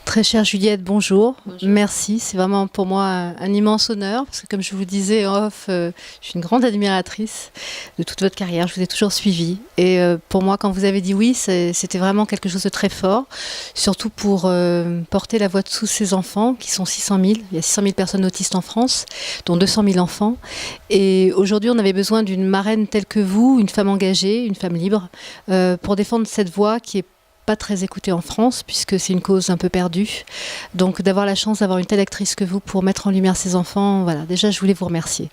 Très chère Juliette, bonjour. Bonjour. Merci, c'est vraiment pour moi un immense honneur, parce que comme je vous disais en off, je suis une grande admiratrice de toute votre carrière, je vous ai toujours suivi. Et pour moi, quand vous avez dit oui, c'était vraiment quelque chose de très fort, surtout pour porter la voix de tous ces enfants, qui sont 600 000. Il y a 600 000 personnes autistes en France, dont 200 000 enfants. Et aujourd'hui, on avait besoin d'une marraine telle que vous, une femme engagée, une femme libre, pour défendre cette voix qui est pas très écoutée en France, puisque c'est une cause un peu perdue. Donc d'avoir la chance d'avoir une telle actrice que vous pour mettre en lumière ces enfants, voilà, déjà je voulais vous remercier.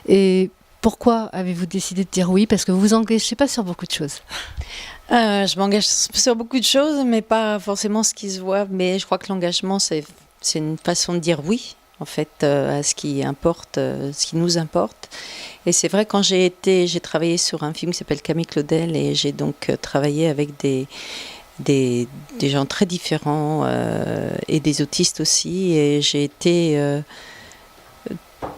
Et pourquoi avez-vous décidé de dire oui? Parce que vous vous engagez pas sur beaucoup de choses. Je m'engage sur beaucoup de choses, mais pas forcément ce qui se voit. Mais je crois que l'engagement, c'est une façon de dire oui, en fait, à ce qui importe, ce qui nous importe. Et c'est vrai, quand j'ai travaillé sur un film qui s'appelle Camille Claudel, et j'ai donc travaillé avec des gens très différents et des autistes aussi, et j'ai été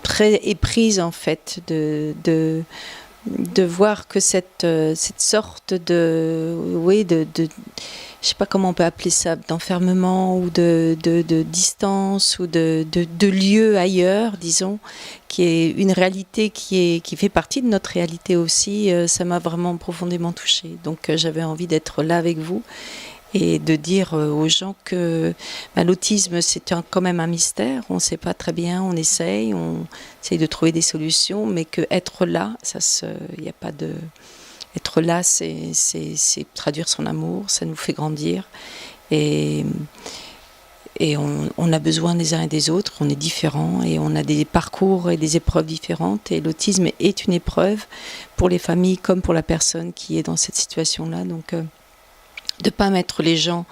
très éprise en fait de voir que cette sorte je sais pas comment on peut appeler ça, d'enfermement ou de distance ou de lieu ailleurs, disons, qui est une réalité qui fait partie de notre réalité aussi. Ça m'a vraiment profondément touchée. Donc j'avais envie d'être là avec vous et de dire aux gens que l'autisme, c'est quand même un mystère. On ne sait pas très bien, on essaye de trouver des solutions, mais qu'être là, il n'y a pas de... Être là, c'est traduire son amour, ça nous fait grandir. Et on a besoin des uns et des autres, on est différents et on a des parcours et des épreuves différentes. Et l'autisme est une épreuve pour les familles comme pour la personne qui est dans cette situation-là. Donc, de ne pas mettre les gens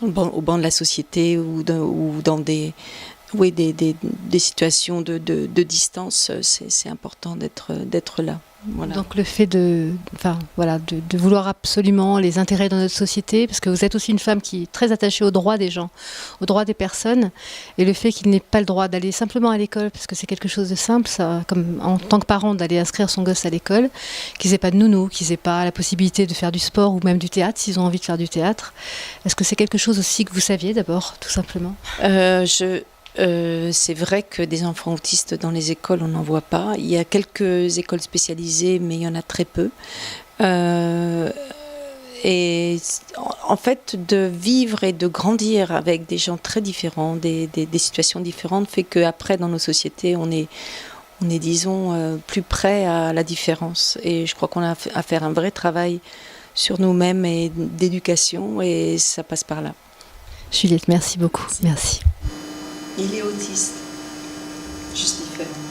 au banc de la société ou dans des situations de distance, c'est important d'être là. Voilà. Donc le fait de vouloir absolument les intégrer dans notre société, parce que vous êtes aussi une femme qui est très attachée aux droits des gens, aux droits des personnes, et le fait qu'il n'ait pas le droit d'aller simplement à l'école, parce que c'est quelque chose de simple, ça, comme en tant que parent d'aller inscrire son gosse à l'école, qu'ils n'aient pas de nounou, qu'ils n'aient pas la possibilité de faire du sport ou même du théâtre, s'ils ont envie de faire du théâtre. Est-ce que c'est quelque chose aussi que vous saviez d'abord, tout simplement? C'est vrai que des enfants autistes dans les écoles, on n'en voit pas. Il y a quelques écoles spécialisées, mais il y en a très peu. Et en fait, de vivre et de grandir avec des gens très différents, des situations différentes, fait qu'après, dans nos sociétés, on est disons, plus près à la différence. Et je crois qu'on a à faire un vrai travail sur nous-mêmes et d'éducation, et ça passe par là. Juliette, merci beaucoup. Merci. Il est autiste, juste différent.